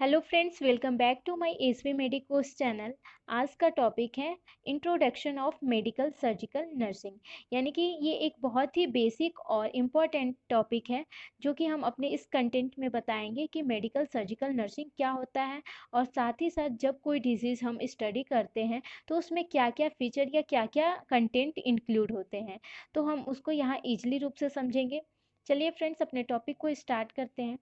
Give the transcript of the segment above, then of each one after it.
Hello friends, welcome back to my SV medicos channel. आज का topic है introduction of medical surgical nursing. यानी कि ये एक बहुत ही बेसिक और इम्पॉर्टेंट टॉपिक है जो कि हम अपने इस कंटेंट में बताएंगे कि मेडिकल सर्जिकल नर्सिंग क्या होता है, और साथ ही साथ जब कोई डिजीज़ हम स्टडी करते हैं तो उसमें क्या क्या फीचर या क्या क्या कंटेंट इंक्लूड होते हैं, तो हम उसको यहाँ ईजिली रूप से समझेंगे। चलिए फ्रेंड्स, अपने टॉपिक को स्टार्ट करते हैं।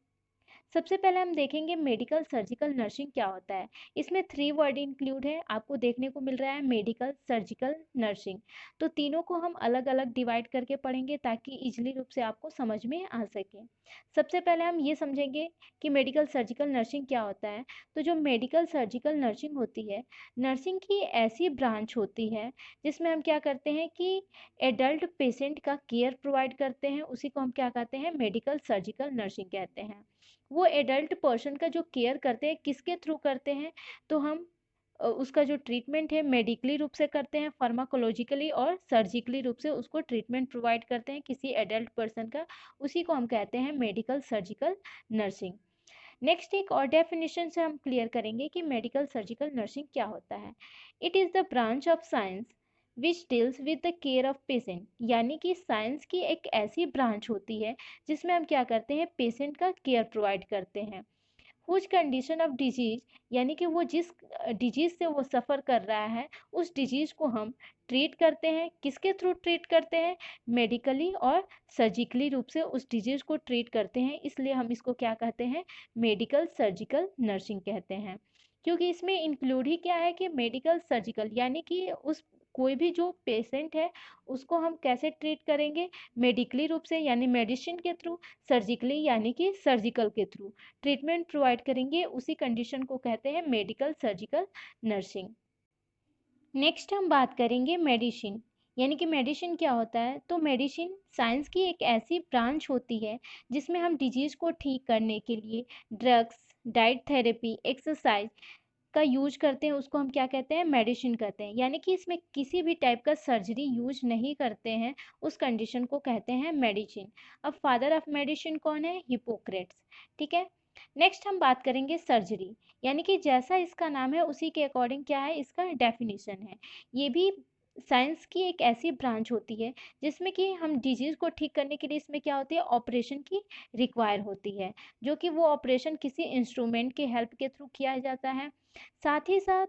सबसे पहले हम देखेंगे मेडिकल सर्जिकल नर्सिंग क्या होता है। इसमें 3 वर्ड इंक्लूड है, आपको देखने को मिल रहा है मेडिकल सर्जिकल नर्सिंग। तो तीनों को हम अलग अलग डिवाइड करके पढ़ेंगे ताकि इजीली रूप से आपको समझ में आ सके। सबसे पहले हम ये समझेंगे कि मेडिकल सर्जिकल नर्सिंग क्या होता है। तो जो मेडिकल सर्जिकल नर्सिंग होती है, नर्सिंग की ऐसी ब्रांच होती है जिसमें हम क्या करते हैं कि एडल्ट पेशेंट का केयर प्रोवाइड करते हैं, उसी को हम क्या कहते हैं, मेडिकल सर्जिकल नर्सिंग कहते हैं। वो एडल्ट पर्सन का जो केयर करते हैं किसके थ्रू करते हैं, तो हम उसका जो ट्रीटमेंट है मेडिकली रूप से करते हैं, फार्माकोलॉजिकली और सर्जिकली रूप से उसको ट्रीटमेंट प्रोवाइड करते हैं किसी एडल्ट पर्सन का। उसी को हम कहते हैं मेडिकल सर्जिकल नर्सिंग। नेक्स्ट एक और डेफिनेशन से हम क्लियर करेंगे कि मेडिकल सर्जिकल नर्सिंग क्या होता है। It is the branch of science which deals with the care of patient. यानी कि साइंस की एक ऐसी ब्रांच होती है जिसमें हम क्या करते हैं, पेशेंट का केयर प्रोवाइड करते हैं। हुज कंडीशन ऑफ डिजीज, यानी कि वो जिस डिजीज से वो सफ़र कर रहा है उस डिजीज को हम ट्रीट करते हैं। किसके थ्रू ट्रीट करते हैं, मेडिकली और सर्जिकली रूप से उस डिजीज को ट्रीट करते हैं, इसलिए हम इसको क्या कहते हैं, मेडिकल सर्जिकल नर्सिंग कहते हैं। क्योंकि इसमें इंक्लूड ही क्या है कि मेडिकल सर्जिकल, यानी कि उस कोई भी जो पेशेंट है उसको हम कैसे ट्रीट करेंगे, मेडिकली रूप से यानी मेडिसिन के थ्रू, सर्जिकली यानी कि सर्जिकल के थ्रू ट्रीटमेंट प्रोवाइड करेंगे, उसी कंडीशन को कहते हैं मेडिकल सर्जिकल नर्सिंग। नेक्स्ट हम बात करेंगे मेडिसिन। यानी कि मेडिसिन क्या होता है, तो मेडिसिन साइंस की एक ऐसी ब्रांच होती है जिसमें हम डिजीज़ को ठीक करने के लिए ड्रग्स, डाइट थेरेपी, एक्सरसाइज का यूज करते हैं, उसको हम क्या कहते हैं, मेडिसिन कहते हैं। यानी कि इसमें किसी भी टाइप का सर्जरी यूज नहीं करते हैं, उस कंडीशन को कहते हैं मेडिसिन। अब फादर ऑफ मेडिसिन कौन है, हिपोक्रेट्स। ठीक है। नेक्स्ट हम बात करेंगे सर्जरी। यानी कि जैसा इसका नाम है उसी के अकॉर्डिंग क्या है, इसका डेफिनेशन है। ये भी साइंस की एक ऐसी ब्रांच होती है जिसमें कि हम डिजीज़ को ठीक करने के लिए इसमें क्या होती है, ऑपरेशन की रिक्वायर होती है, जो कि वो ऑपरेशन किसी इंस्ट्रूमेंट के हेल्प के थ्रू किया जाता है। साथ ही साथ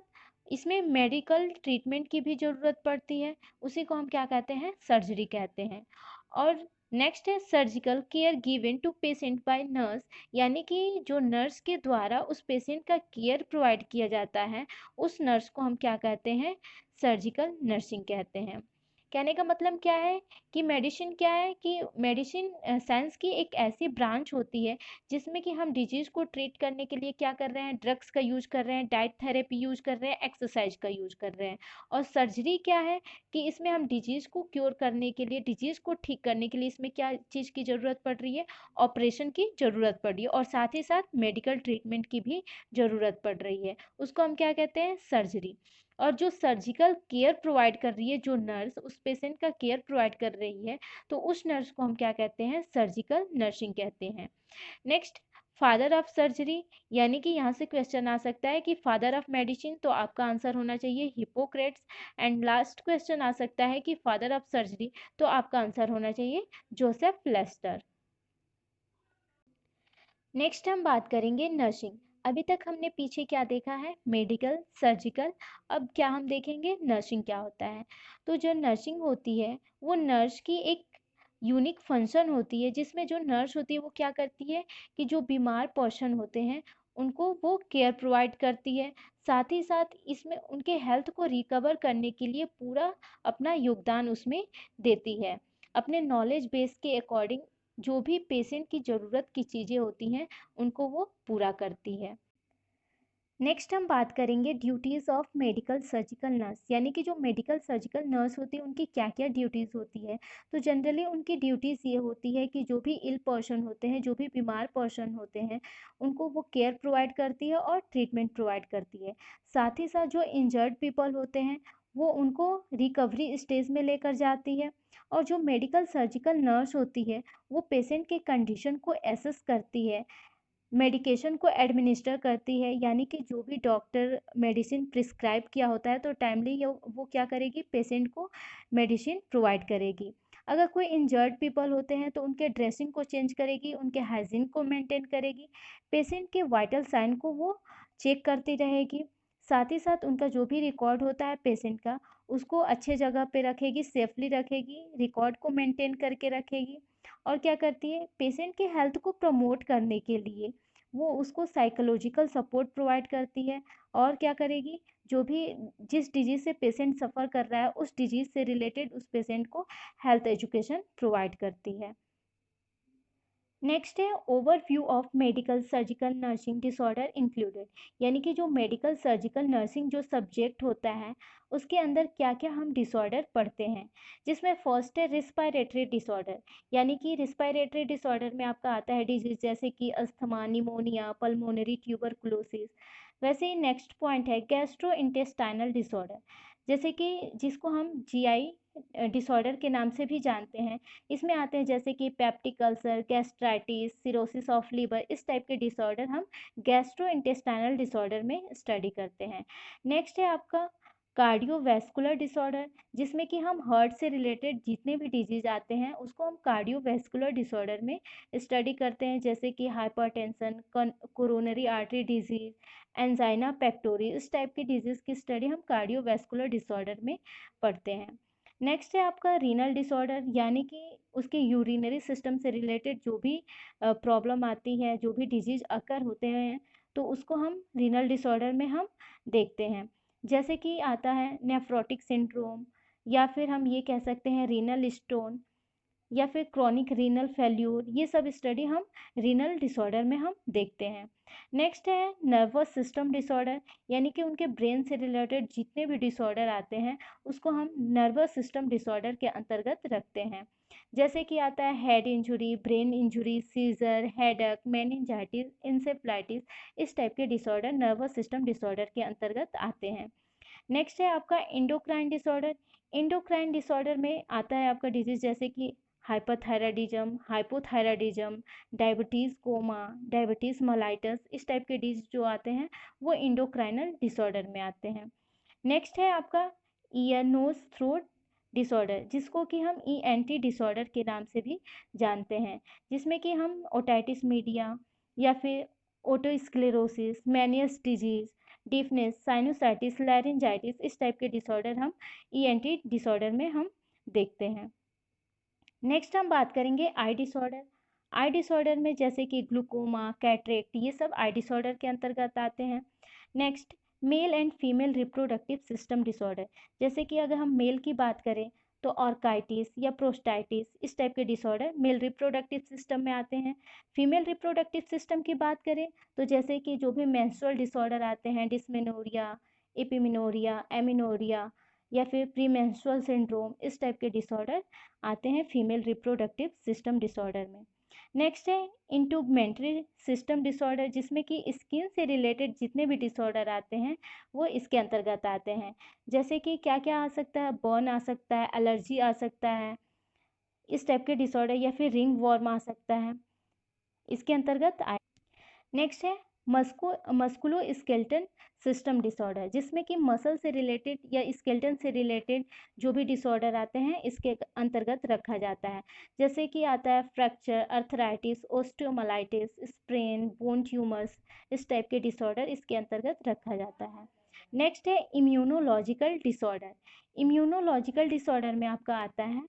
इसमें मेडिकल ट्रीटमेंट की भी ज़रूरत पड़ती है, उसी को हम क्या कहते हैं, सर्जरी कहते हैं। और नेक्स्ट है surgical care given to patient by nurse. यानी कि जो नर्स के द्वारा उस पेशेंट का केयर प्रोवाइड किया जाता है, उस नर्स को हम क्या कहते हैं, सर्जिकल नर्सिंग कहते हैं। कहने का मतलब क्या है कि मेडिसिन क्या है, कि मेडिसिन साइंस की एक ऐसी ब्रांच होती है जिसमें कि हम डिजीज़ को ट्रीट करने के लिए क्या कर रहे हैं, ड्रग्स का यूज कर रहे हैं, डाइट थेरेपी यूज कर रहे हैं, एक्सरसाइज का यूज कर रहे हैं। और सर्जरी क्या है कि इसमें हम डिजीज़ को क्योर करने के लिए, डिजीज़ को ठीक करने के लिए इसमें क्या चीज़ की ज़रूरत पड़ रही है, ऑपरेशन की ज़रूरत पड़ रही है, और साथ ही साथ मेडिकल ट्रीटमेंट की भी ज़रूरत पड़ रही है, उसको हम क्या कहते हैं, सर्जरी। और जो सर्जिकल केयर प्रोवाइड कर रही है, जो नर्स उस पेशेंट का केयर प्रोवाइड कर रही है, तो उस नर्स को हम क्या कहते हैं, सर्जिकल नर्सिंग कहते हैं। Next, father of surgery. यानी कि यहाँ से क्वेश्चन आ सकता है कि फादर ऑफ मेडिसिन, तो आपका आंसर होना चाहिए हिपोक्रेट्स। एंड लास्ट क्वेश्चन आ सकता है कि फादर ऑफ सर्जरी, तो आपका आंसर होना चाहिए जोसेफ लेस्टर। नेक्स्ट हम बात करेंगे नर्सिंग। अभी तक हमने पीछे क्या देखा है, मेडिकल सर्जिकल। अब क्या हम देखेंगे, नर्सिंग क्या होता है। तो जो नर्सिंग होती है वो नर्स की एक यूनिक फंक्शन होती है, जिसमें जो नर्स होती है वो क्या करती है कि जो बीमार पर्सन होते हैं उनको वो केयर प्रोवाइड करती है। साथ ही साथ इसमें उनके हेल्थ को रिकवर करने के लिए पूरा अपना योगदान उसमें देती है, अपने नॉलेज बेस के अकॉर्डिंग। जो भी पेशेंट की ज़रूरत की चीज़ें होती हैं उनको वो पूरा करती है। नेक्स्ट हम बात करेंगे duties of medical surgical nurse. यानी कि जो मेडिकल सर्जिकल नर्स होती है उनकी क्या क्या ड्यूटीज़ होती है। तो जनरली उनकी ड्यूटीज़ ये होती है कि जो भी इल पर्सन होते हैं, जो भी बीमार पर्सन होते हैं, उनको वो केयर प्रोवाइड करती है और ट्रीटमेंट प्रोवाइड करती है। साथ ही साथ जो इंजर्ड पीपल होते हैं वो उनको रिकवरी स्टेज में लेकर जाती है। और जो मेडिकल सर्जिकल नर्स होती है वो पेशेंट के कंडीशन को एसेस करती है, मेडिकेशन को एडमिनिस्टर करती है, यानी कि जो भी डॉक्टर मेडिसिन प्रिस्क्राइब किया होता है तो टाइमली वो क्या करेगी, पेशेंट को मेडिसिन प्रोवाइड करेगी। अगर कोई इंजर्ड पीपल होते हैं तो उनके ड्रेसिंग को चेंज करेगी, उनके हाइजीन को मेंटेन करेगी, पेशेंट के वाइटल साइन को वो चेक करती रहेगी। साथ ही साथ उनका जो भी रिकॉर्ड होता है पेशेंट का, उसको अच्छे जगह पे रखेगी, सेफली रखेगी, रिकॉर्ड को मेंटेन करके रखेगी। और क्या करती है, पेशेंट के हेल्थ को प्रमोट करने के लिए वो उसको साइकोलॉजिकल सपोर्ट प्रोवाइड करती है। और क्या करेगी, जो भी जिस डिजीज़ से पेशेंट सफ़र कर रहा है उस डिजीज़ से रिलेटेड उस पेशेंट को हेल्थ एजुकेशन प्रोवाइड करती है। नेक्स्ट है overview of medical surgical nursing disorder included, यानी कि जो मेडिकल सर्जिकल नर्सिंग जो सब्जेक्ट होता है उसके अंदर क्या क्या हम डिसऑर्डर पढ़ते हैं, जिसमें फर्स्ट है रिस्पायरेटरी डिसऑर्डर, यानी कि रिस्पायरेटरी डिसऑर्डर में आपका आता है डिजीज जैसे कि अस्थमा, निमोनिया, पल्मोनरी ट्यूबरकुलोसिस। वैसे ही नेक्स्ट पॉइंट है गैस्ट्रो इंटेस्टाइनल डिसऑर्डर, जैसे कि जिसको हम जीआई डिसऑर्डर के नाम से भी जानते हैं। इसमें आते हैं जैसे कि peptic ulcer, gastritis, cirrhosis of liver, इस टाइप के डिसऑर्डर हम गैस्ट्रो इंटेस्टाइनल डिसऑर्डर में स्टडी करते हैं। नेक्स्ट है आपका कार्डियोवैस्कुलर डिसऑर्डर, जिसमें कि हम हार्ट से रिलेटेड जितने भी डिजीज आते हैं उसको हम कार्डियोवैस्कुलर डिसऑर्डर में स्टडी करते हैं, जैसे कि hypertension, coronary artery disease, angina pectoris, इस टाइप के डिजीज की स्टडी हम कार्डियोवैस्कुलर डिसऑर्डर में पढ़ते हैं। नेक्स्ट है आपका रीनल डिसऑर्डर, यानी कि उसके यूरिनरी सिस्टम से रिलेटेड जो भी प्रॉब्लम आती है, जो भी डिजीज अकर होते हैं तो उसको हम रीनल डिसऑर्डर में हम देखते हैं। जैसे कि आता है नेफ्रोटिक सिंड्रोम, या फिर हम ये कह सकते हैं रीनल स्टोन, या फिर क्रॉनिक रीनल फेल्यूर, ये सब स्टडी हम रीनल डिसऑर्डर में हम देखते हैं। नेक्स्ट है नर्वस सिस्टम डिसऑर्डर, यानी कि उनके ब्रेन से रिलेटेड जितने भी डिसऑर्डर आते हैं उसको हम नर्वस सिस्टम डिसऑर्डर के अंतर्गत रखते हैं। जैसे कि आता है head injury, brain injury, seizure, headache, meningitis, encephalitis, इस टाइप के डिसऑर्डर नर्वस सिस्टम डिसऑर्डर के अंतर्गत आते हैं। नेक्स्ट है आपका इंडोक्राइन डिसऑर्डर। इंडोक्राइन डिसऑर्डर में आता है आपका डिजीज जैसे कि hyperthyroidism, hypothyroidism, diabetes coma, diabetes mellitus, इस टाइप के डिजीज जो आते हैं वो इंडोक्राइनल डिसऑर्डर में आते हैं। नेक्स्ट है आपका ईयर नोज थ्रोट डिसऑर्डर, जिसको कि हम ईएनटी डिसऑर्डर के नाम से भी जानते हैं, जिसमें कि हम ओटाइटिस मीडिया या फिर ओटोस्क्लेरोसिस, मैनियस डिजीज, डिफनेस, साइनोसाइटिस, लैरिंजाइटिस, इस टाइप के डिसऑर्डर हम ईएनटी डिसऑर्डर में हम देखते हैं। नेक्स्ट हम बात करेंगे आई डिसऑर्डर। आई डिसऑर्डर में जैसे कि ग्लूकोमा, कैटरेक्ट, ये सब आई डिसऑर्डर के अंतर्गत आते हैं। Next male and female reproductive system disorder, जैसे कि अगर हम मेल की बात करें तो ऑर्काइटिस या प्रोस्टाइटिस, इस टाइप के डिसऑर्डर मेल रिप्रोडक्टिव सिस्टम में आते हैं। फीमेल रिप्रोडक्टिव सिस्टम की बात करें तो जैसे कि जो भी मेंस्ट्रुअल डिसऑर्डर आते हैं, डिस्मेनोरिया, एपिमिनोरिया, एमिनोरिया, या फिर प्रीमेंस्ट्रुअल सिंड्रोम, इस टाइप के डिसऑर्डर आते हैं फीमेल रिप्रोडक्टिव सिस्टम डिसऑर्डर में। नेक्स्ट है इंट्यूबमेंट्री सिस्टम डिसऑर्डर, जिसमें कि स्किन से रिलेटेड जितने भी डिसऑर्डर आते हैं वो इसके अंतर्गत आते हैं। जैसे कि क्या क्या आ सकता है, बर्न आ सकता है, एलर्जी आ सकता है, इस टाइप के डिसऑर्डर, या फिर रिंग वॉर्म आ सकता है, इसके अंतर्गत आए। नेक्स्ट है मस्कुलो स्केलेटन सिस्टम डिसऑर्डर, जिसमें कि मसल से रिलेटेड या स्केलेटन से रिलेटेड जो भी डिसऑर्डर आते हैं इसके अंतर्गत रखा जाता है। जैसे कि आता है fracture, arthritis, osteomyelitis, sprain, bone tumours, इस टाइप के डिसऑर्डर इसके अंतर्गत रखा जाता है। नेक्स्ट है इम्यूनोलॉजिकल डिसऑर्डर। इम्यूनोलॉजिकल डिसऑर्डर में आपका आता है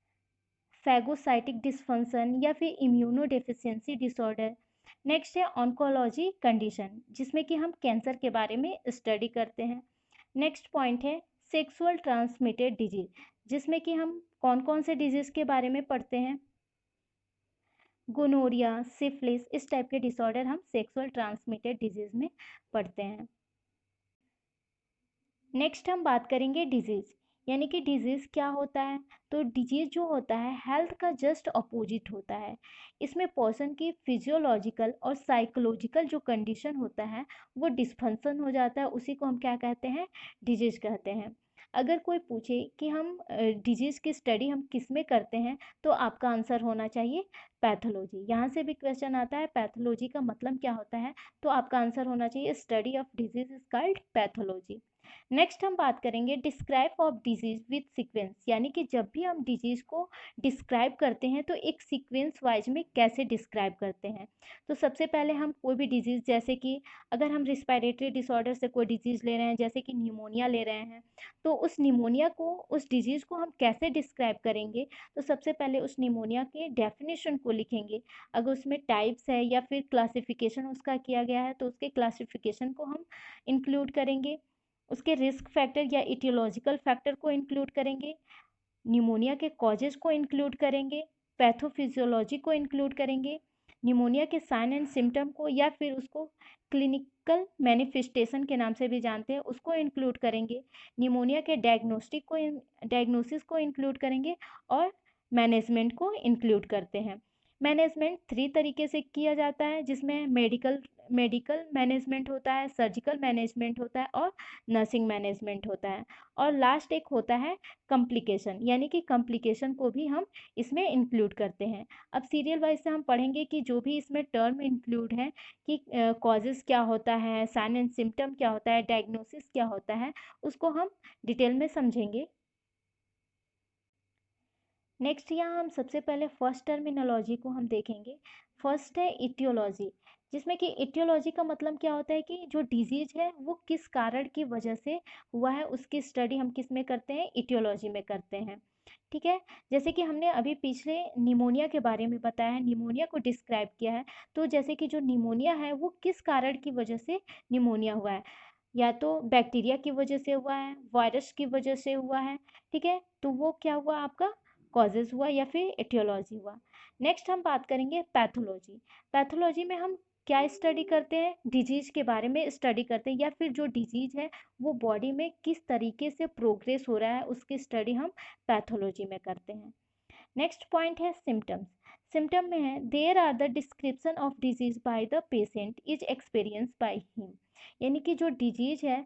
फैगोसाइटिक डिसफंक्शन या फिर इम्यूनो डेफिशिएंसी डिसऑर्डर। नेक्स्ट है ऑन्कोलॉजी कंडीशन, जिसमें कि हम कैंसर के बारे में स्टडी करते हैं। नेक्स्ट पॉइंट है सेक्सुअल ट्रांसमिटेड डिजीज, जिसमें कि हम कौन कौन से डिजीज के बारे में पढ़ते हैं, गोनोरिया, सिफिलिस, इस टाइप के डिसऑर्डर हम सेक्सुअल ट्रांसमिटेड डिजीज में पढ़ते हैं। नेक्स्ट हम बात करेंगे डिजीज़, यानी कि डिजीज़ क्या होता है। तो डिजीज़ जो होता है हेल्थ का जस्ट अपोजिट होता है। इसमें पर्सन की फिजियोलॉजिकल और साइकोलॉजिकल जो कंडीशन होता है वो डिस्फंक्शन हो जाता है, उसी को हम क्या कहते हैं, डिजीज़ कहते हैं। अगर कोई पूछे कि हम डिजीज़ की स्टडी हम किस में करते हैं, तो आपका आंसर होना चाहिए पैथोलॉजी। यहाँ से भी क्वेश्चन आता है पैथोलॉजी का मतलब क्या होता है, तो आपका आंसर होना चाहिए study of disease is called pathology. Next हम बात करेंगे describe of disease with sequence, यानी कि जब भी हम डिजीज को डिस्क्राइब करते हैं तो एक सीक्वेंस वाइज में कैसे डिस्क्राइब करते हैं। तो सबसे पहले हम कोई भी डिजीज़, जैसे कि अगर हम रिस्पायरेटरी डिसऑर्डर से कोई डिजीज़ ले रहे हैं, जैसे कि निमोनिया ले रहे हैं, तो उस निमोनिया को, उस डिजीज़ को हम कैसे डिस्क्राइब करेंगे। तो सबसे पहले उस निमोनिया के डेफिनेशन को लिखेंगे। अगर उसमें टाइप्स है या फिर क्लासिफिकेशन उसका किया गया है, तो उसके क्लासिफिकेशन को हम इंक्लूड करेंगे। उसके रिस्क फैक्टर या इटियोलॉजिकल फैक्टर को इंक्लूड करेंगे, निमोनिया के कॉजेज को इंक्लूड करेंगे, पैथोफिजियोलॉजी को इंक्लूड करेंगे, निमोनिया के साइन एंड सिम्टम को या फिर उसको क्लिनिकल मैनिफेस्टेशन के नाम से भी जानते हैं उसको इंक्लूड करेंगे, निमोनिया के डायग्नोसिस को इंक्लूड करेंगे और मैनेजमेंट को इंक्लूड करते हैं। मैनेजमेंट 3 तरीके से किया जाता है, जिसमें मेडिकल मैनेजमेंट होता है, सर्जिकल मैनेजमेंट होता है और नर्सिंग मैनेजमेंट होता है। और लास्ट एक होता है कॉम्प्लिकेशन, यानी कि कॉम्प्लिकेशन को भी हम इसमें इंक्लूड करते हैं। अब सीरियल वाइज से हम पढ़ेंगे कि जो भी इसमें टर्म इंक्लूड है कि कॉजेज़ क्या होता है, साइन एंड सिम्टम क्या होता है, डायग्नोसिस क्या होता है, उसको हम डिटेल में समझेंगे। नेक्स्ट यहाँ हम सबसे पहले फर्स्ट टर्मिनोलॉजी को हम देखेंगे। फर्स्ट है इटियोलॉजी, जिसमें कि इटियोलॉजी का मतलब क्या होता है कि जो डिजीज है वो किस कारण की वजह से हुआ है, उसकी स्टडी हम किस में करते हैं, इटियोलॉजी में करते हैं। ठीक है, जैसे कि हमने अभी पिछले निमोनिया के बारे में बताया है, निमोनिया को डिस्क्राइब किया है। तो जैसे कि जो निमोनिया है वो किस कारण की वजह से निमोनिया हुआ है, या तो बैक्टीरिया की वजह से हुआ है, वायरस की वजह से हुआ है। ठीक है, तो वो क्या हुआ आपका कॉजेज हुआ या फिर एटियोलॉजी हुआ। नेक्स्ट हम बात करेंगे पैथोलॉजी। पैथोलॉजी में हम क्या स्टडी करते हैं, डिजीज के बारे में स्टडी करते हैं, या फिर जो डिजीज है वो बॉडी में किस तरीके से प्रोग्रेस हो रहा है उसकी स्टडी हम पैथोलॉजी में करते हैं। नेक्स्ट पॉइंट है सिम्टम्स। सिम्टम में है there are the description of disease by the patient is experience by him, यानी कि जो डिजीज है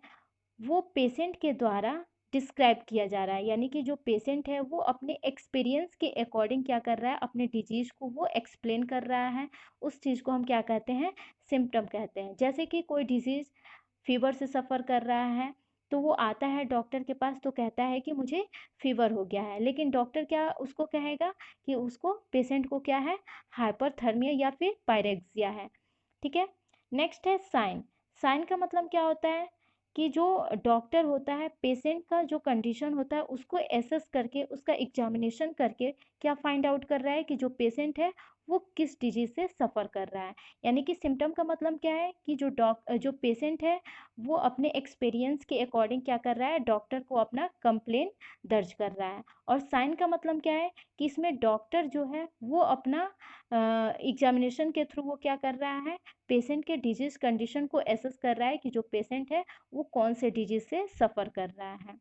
वो पेशेंट के द्वारा डिस्क्राइब किया जा रहा है, यानी कि जो पेशेंट है वो अपने एक्सपीरियंस के अकॉर्डिंग क्या कर रहा है, अपने डिजीज को वो एक्सप्लेन कर रहा है। उस चीज़ को हम क्या कहते हैं, सिम्टम कहते हैं। जैसे कि कोई डिजीज़ फीवर से सफ़र कर रहा है, तो वो आता है डॉक्टर के पास तो कहता है कि मुझे फीवर हो गया है, लेकिन डॉक्टर क्या उसको कहेगा कि उसको, पेशेंट को क्या है, हाइपरथर्मिया या फिर पायरेक्सिया है। ठीक है, नेक्स्ट है साइन। साइन का मतलब क्या होता है कि जो डॉक्टर होता है पेशेंट का जो कंडीशन होता है उसको एसेस करके, उसका एग्जामिनेशन करके क्या फाइंड आउट कर रहा है कि जो पेशेंट है वो किस डिजीज से सफ़र कर रहा है। यानी कि सिम्टम का मतलब क्या है कि जो पेशेंट है वो अपने एक्सपीरियंस के अकॉर्डिंग क्या कर रहा है, डॉक्टर को अपना कंप्लेन दर्ज कर रहा है। और साइन का मतलब क्या है कि इसमें डॉक्टर जो है वो अपना एग्जामिनेशन के थ्रू वो क्या कर रहा है, पेशेंट के डिजीज कंडीशन को एसेस कर रहा है कि जो पेशेंट है वो कौन से डिजीज से सफ़र कर रहा है।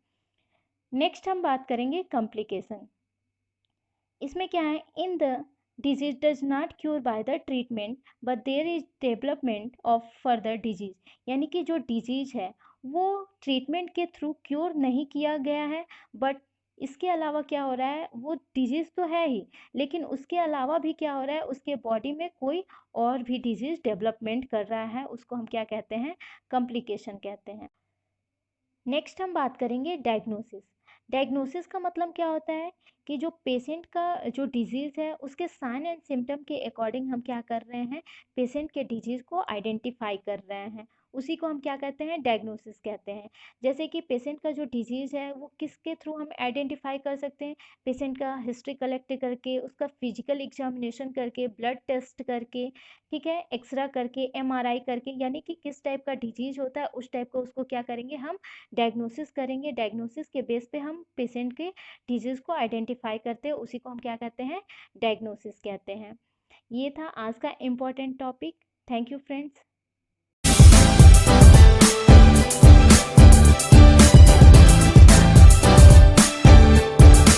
नेक्स्ट हम बात करेंगे कॉम्प्लिकेशन। इसमें क्या है, in the disease does not cure by the treatment but there is development of further disease, यानी कि जो डिजीज है वो ट्रीटमेंट के थ्रू क्योर नहीं किया गया है, बट इसके अलावा क्या हो रहा है, वो डिजीज तो है ही लेकिन उसके अलावा भी क्या हो रहा है, उसके बॉडी में कोई और भी डिजीज डेवलपमेंट कर रहा है, उसको हम क्या कहते हैं, कॉम्प्लिकेशन कहते हैं। नेक्स्ट हम बात करेंगे डायग्नोसिस। डायग्नोसिस का मतलब क्या होता है कि जो पेशेंट का जो डिजीज़ है उसके साइन एंड सिम्टम के अकॉर्डिंग हम क्या कर रहे हैं, पेशेंट के डिजीज़ को आइडेंटिफाई कर रहे हैं, उसी को हम क्या कहते हैं, डायग्नोसिस कहते हैं। जैसे कि पेशेंट का जो डिजीज़ है वो किसके थ्रू हम आइडेंटिफाई कर सकते हैं, पेशेंट का हिस्ट्री कलेक्ट करके, उसका फिजिकल एग्जामिनेशन करके, ब्लड टेस्ट करके, ठीक है, एक्सरा करके, एमआरआई करके, यानी कि किस टाइप का डिजीज़ होता है उस टाइप का उसको क्या करेंगे, हम डायग्नोसिस करेंगे। डायग्नोसिस के बेस पे हम पेशेंट के डिजीज़ को आइडेंटिफाई करते हैं, उसी को हम क्या कहते हैं, डायग्नोसिस कहते हैं। ये था आज का important topic. Thank you friends.